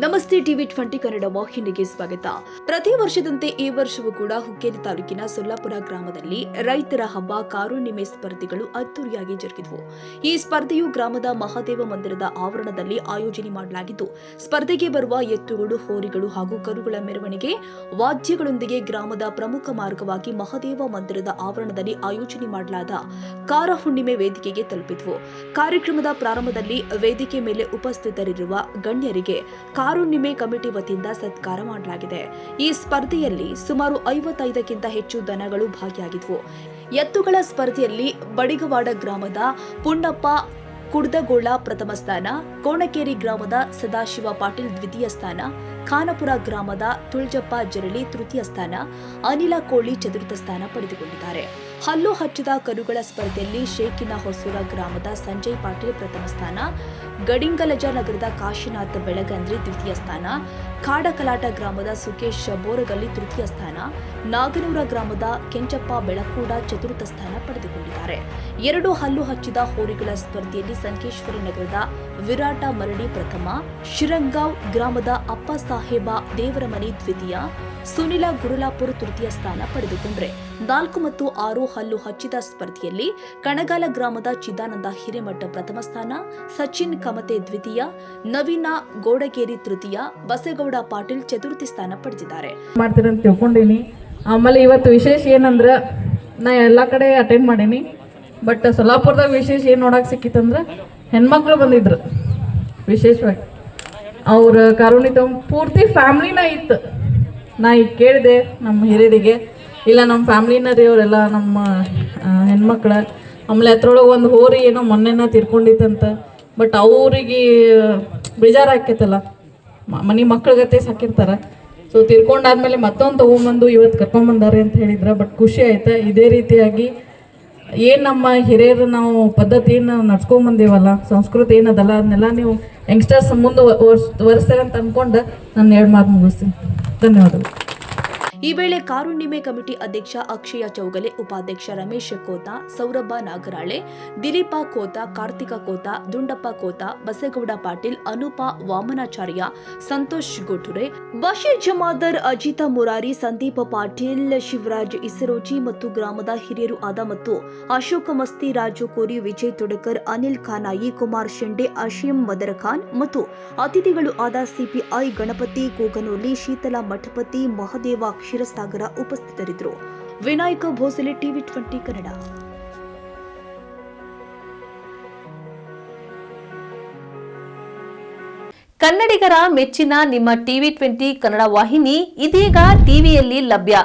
ನಮಸ್ತೆ ಟಿವಿ 20 ಕನ್ನಡ ವಾಹಿನಿಗೆ ಸ್ವಾಗತ. ಪ್ರತಿ ವರ್ಷದಂತೆ ಈ ವರ್ಷವೂ ಕೂಡ ಹುಕ್ಕೇರಿ ತಾಲೂಕಿನ ಸೊಲ್ಲಾಪುರ ಗ್ರಾಮದಲ್ಲಿ ರೈತರ ಹಬ್ಬ ಕಾರುಣ್ಣಿಮೆ ಸ್ಪರ್ಧೆಗಳು ಅದ್ದೂರಿಯಾಗಿ ಜರುಗಿದವು. ಈ ಸ್ಪರ್ಧೆಯು ಗ್ರಾಮದ ಮಹಾದೇವ ಮಂದಿರದ ಆವರಣದಲ್ಲಿ ಆಯೋಜನೆ ಮಾಡಲಾಗಿದ್ದು, ಸ್ಪರ್ಧೆಗೆ ಬರುವ ಎತ್ತುಗಳು, ಹೋರಿಗಳು ಹಾಗೂ ಕರುಗಳ ಮೆರವಣಿಗೆ ವಾದ್ಯಗಳೊಂದಿಗೆ ಗ್ರಾಮದ ಪ್ರಮುಖ ಮಾರ್ಗವಾಗಿ ಮಹಾದೇವ ಮಂದಿರದ ಆವರಣದಲ್ಲಿ ಆಯೋಜನೆ ಮಾಡಲಾದ ಕಾರ ಹುಣ್ಣಿಮೆ ವೇದಿಕೆಗೆ ತಲುಪಿದ್ವು. ಕಾರ್ಯಕ್ರಮದ ಪ್ರಾರಂಭದಲ್ಲಿ ವೇದಿಕೆ ಮೇಲೆ ಉಪಸ್ಥಿತರಿರುವ ಗಣ್ಯರಿಗೆ ಕಾರುಣ್ಣಿಮೆ ಕಮಿಟಿ ವತಿಯಿಂದ ಸತ್ಕಾರ ಮಾಡಲಾಗಿದೆ. ಈ ಸ್ಪರ್ಧೆಯಲ್ಲಿ ಸುಮಾರು 55ಕ್ಕಿಂತ ಹೆಚ್ಚು ದನಗಳು ಭಾಗಿಯಾಗಿದ್ವು. ಎತ್ತುಗಳ ಸ್ಪರ್ಧೆಯಲ್ಲಿ ಬಡಿಗವಾಡ ಗ್ರಾಮದ ಪುಂಡಪ್ಪ ಕುಡ್ದಗೋಳ ಪ್ರಥಮ ಸ್ಥಾನ, ಕೋಣಕೇರಿ ಗ್ರಾಮದ ಸದಾಶಿವ ಪಾಟೀಲ್ ದ್ವಿತೀಯ ಸ್ಥಾನ, ಖಾನಪುರ ಗ್ರಾಮದ ತುಳಜಪ್ಪ ಜರಳಿ ತೃತೀಯ ಸ್ಥಾನ, ಅನಿಲ ಕೋಳಿ ಚತುರ್ಥ ಸ್ಥಾನ ಪಡೆದುಕೊಂಡಿದ್ದಾರೆ. ಹಲ್ಲು ಹಚ್ಚದ ಕರುಗಳ ಸ್ಪರ್ಧೆಯಲ್ಲಿ ಶೇಕಿನ ಹೊಸೂರ ಗ್ರಾಮದ ಸಂಜಯ್ ಪಾಟೀಲ್ ಪ್ರಥಮ ಸ್ಥಾನ, ಗಡಿಂಗಲಜ ನಗರದ ಕಾಶಿನಾಥ್ ಬೆಳಗಂದ್ರಿ ದ್ವಿತೀಯ ಸ್ಥಾನ, ಕಾಡಕಲಾಟ ಗ್ರಾಮದ ಸುಕೇಶ್ ಬೋರಗಲ್ಲಿ ತೃತೀಯ ಸ್ಥಾನ, ನಾಗನೂರ ಗ್ರಾಮದ ಕೆಂಚಪ್ಪ ಬೆಳಕೂಡ ಚತುರ್ಥ ಸ್ಥಾನ ಪಡೆದುಕೊಂಡಿದ್ದಾರೆ. 2 ಹಲ್ಲು ಹಚ್ಚಿದ ಹೋರಿಗಳ ಸ್ಪರ್ಧೆಯಲ್ಲಿ ಸಂಕೇಶ್ವರ ನಗರದ ವಿರಾಟ ಮರಡಿ ಪ್ರಥಮ, ಶಿರಂಗಾಂವ್ ಗ್ರಾಮದ ಅಪ್ಪ ಸಾಹೇಬ ದೇವರಮನಿ ದ್ವಿತೀಯ, ಸುನಿಲ ಗುರುಲಾಪುರ ತೃತೀಯ ಸ್ಥಾನ ಪಡೆದುಕೊಂಡ್ರೆ 4 ಮತ್ತು 6 ಹಲ್ಲು ಹಚ್ಚಿದ ಸ್ಪರ್ಧೆಯಲ್ಲಿ ಕಣಗಾಲ ಗ್ರಾಮದ ಚಿದಾನಂದ ಹಿರೇಮಠ ಪ್ರಥಮ ಸ್ಥಾನ, ಸಚಿನ್ ಕಮತೆ ದ್ವಿತೀಯ, ನವೀನ ಗೋಡಗೇರಿ ತೃತೀಯ, ಬಸೇಗೌಡ ಪಾಟೀಲ್ ಚತುರ್ಥಿ ಸ್ಥಾನ ಪಡೆದಿದ್ದಾರೆ. ಮಾಡ್ತೀರಂತ ತಿಳ್ಕೊಂಡಿನಿ. ಆಮೇಲೆ ಇವತ್ತು ವಿಶೇಷ ಏನಂದ್ರೆ, ನಾ ಎಲ್ಲ ಕಡೆ ಅಟೆಂಡ್ ಮಾಡೀನಿ, ಬಟ್ ಸೊಲ್ಲಾಪುರದಾಗ ವಿಶೇಷ ಏನು ನೋಡಕ್ಕೆ ಸಿಕ್ಕಿತ್ತಂದ್ರೆ ಹೆಣ್ಮಕ್ಳು ಬಂದಿದ್ರು. ವಿಶೇಷವಾಗಿ ಅವ್ರ ಕಾರುಣಿತ ಪೂರ್ತಿ ಫ್ಯಾಮ್ಲಿನ ಇತ್ತು. ನಾ ಈಗ ಕೇಳಿದೆ ನಮ್ಮ ಹಿರಿಯರಿಗೆ, ಇಲ್ಲ ನಮ್ಮ ಫ್ಯಾಮ್ಲಿನ ರೀ ಅವರೆಲ್ಲ ನಮ್ಮ ಹೆಣ್ಮಕ್ಳ. ಆಮೇಲೆ ಅದ್ರೊಳಗೆ ಒಂದು ಹೋರಿ ಏನೋ ಮೊನ್ನೆನ ತೀರ್ಕೊಂಡಿತ್ತಂತ, ಬಟ್ ಅವರಿಗೆ ಬೇಜಾರಾಕೈತಲ್ಲ, ಮನೆ ಮಕ್ಳಿಗತ್ತೆ ಸಾಕಿರ್ತಾರೆ. ಸೊ ತೀರ್ಕೊಂಡಾದ್ಮೇಲೆ ಮತ್ತೊಂದು ತೊಗೊಂಬಂದು ಇವತ್ತು ಕರ್ಕೊಂಬಂದಾರೆ ಅಂತ ಹೇಳಿದ್ರೆ, ಬಟ್ ಖುಷಿ ಆಯ್ತು. ಇದೇ ರೀತಿಯಾಗಿ ಏನು ನಮ್ಮ ಹಿರಿಯರು ನಾವು ಪದ್ಧತಿಯನ್ನು ನಡ್ಸ್ಕೊಂಬಂದೀವಲ್ಲ, ಸಂಸ್ಕೃತಿ ಏನದಲ್ಲ, ಅದನ್ನೆಲ್ಲ ನೀವು ಯಂಗ್ಸ್ಟರ್ಸ್ ಮುಂದೆ ಒರೆಸ್ತಾರೆ ಅಂತ ಅಂದ್ಕೊಂಡು ನಾನು 2 ಮಾತು ಮುಗಿಸ್ತೀನಿ. ಧನ್ಯವಾದಗಳು. ಈ ವೇಳೆ ಕಾರುಣ್ಣಿಮೆ ಕಮಿಟಿ ಅಧ್ಯಕ್ಷ ಅಕ್ಷಯ ಚೌಗಲೆ, ಉಪಾಧ್ಯಕ್ಷ ರಮೇಶ್ ಕೋತ, ಸೌರಭ ನಾಗರಾಳೆ, ದಿಲೀಪ ಕೋತ, ಕಾರ್ತಿಕ ಕೋತ, ದುಂಡಪ್ಪ ಕೋತ, ಬಸೇಗೌಡ ಪಾಟೀಲ್, ಅನೂಪ ವಾಮನಾಚಾರ್ಯ, ಸಂತೋಷ್ ಗೋಟುರೆ, ಬಶೀರ್ ಜಮಾದರ್, ಅಜಿತ ಮುರಾರಿ, ಸಂದೀಪ ಪಾಟೀಲ್, ಶಿವರಾಜ್ ಇಸರೋಜಿ ಮತ್ತು ಗ್ರಾಮದ ಹಿರಿಯರು ಆದ ಮತ್ತು ಅಶೋಕ ಮಸ್ತಿ, ರಾಜು ಕೋರಿ, ವಿಜಯ್ ತೊಡಕರ್, ಅನಿಲ್ ಖಾನಾಯಿ, ಕುಮಾರ್ ಶಿಂಡೆ, ಅಶೀಂ ಮದರ್ ಖಾನ್ ಮತ್ತು ಅತಿಥಿಗಳು ಆದ ಸಿಪಿಐ ಗಣಪತಿ ಕೋಗನೂಲಿ, ಶೀತಲಾ ಮಠಪತಿ, ಮಹದೇವ ಕ್ಷೀರಸಾಗರ ಉಪಸ್ಥಿತರಿದ್ದರು. ವಿನಾಯಕ ಭೋಸಲೆ, ಟಿವಿ 20 ಕನ್ನಡ. ಕನ್ನಡಿಗರ ಮೆಚ್ಚಿನ ನಿಮ್ಮ ಟಿವಿ 20 ಕನ್ನಡ ವಾಹಿನಿ ಇದೀಗ ಟಿವಿಯಲ್ಲಿ ಲಭ್ಯ.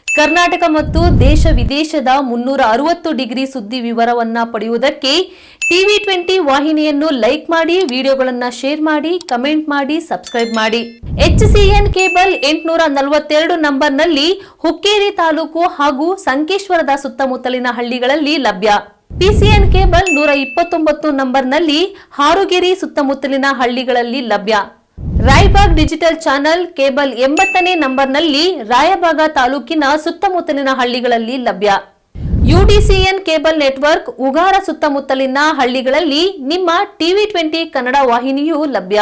ಕರ್ನಾಟಕ ಮತ್ತು ದೇಶ ವಿದೇಶದ 360 ಡಿಗ್ರಿ ಸುದ್ದಿ ವಿವರವನ್ನ ಪಡೆಯುವುದಕ್ಕೆ ಟಿವಿ 20 ವಾಹಿನಿಯನ್ನು ಲೈಕ್ ಮಾಡಿ, ವಿಡಿಯೋಗಳನ್ನು ಶೇರ್ ಮಾಡಿ, ಕಮೆಂಟ್ ಮಾಡಿ, ಸಬ್ಸ್ಕ್ರೈಬ್ ಮಾಡಿ. HCN ಕೇಬಲ್ 842 ನಂಬರ್ನಲ್ಲಿ ಹುಕ್ಕೇರಿ ತಾಲೂಕು ಹಾಗೂ ಸಂಕೇಶ್ವರದ ಸುತ್ತಮುತ್ತಲಿನ ಹಳ್ಳಿಗಳಲ್ಲಿ ಲಭ್ಯ. PCN ಕೇಬಲ್ 129 ನಂಬರ್ನಲ್ಲಿ ಹಾರುಗೆರೆ ಸುತ್ತಮುತ್ತಲಿನ ಹಳ್ಳಿಗಳಲ್ಲಿ ಲಭ್ಯ. ರಾಯಬಾಗ್ ಡಿಜಿಟಲ್ ಚಾನೆಲ್ ಕೇಬಲ್ 80ನೇ ನಂಬರ್ನಲ್ಲಿ ರಾಯಬಾಗ ತಾಲೂಕಿನ ಸುತ್ತಮುತ್ತಲಿನ ಹಳ್ಳಿಗಳಲ್ಲಿ ಲಭ್ಯ. UDCN ಕೇಬಲ್ ನೆಟ್ವರ್ಕ್ ಉಗಾರ ಸುತ್ತಮುತ್ತಲಿನ ಹಳ್ಳಿಗಳಲ್ಲಿ ನಿಮ್ಮ ಟಿವಿ 20 ಕನ್ನಡ ವಾಹಿನಿಯೂ ಲಭ್ಯ.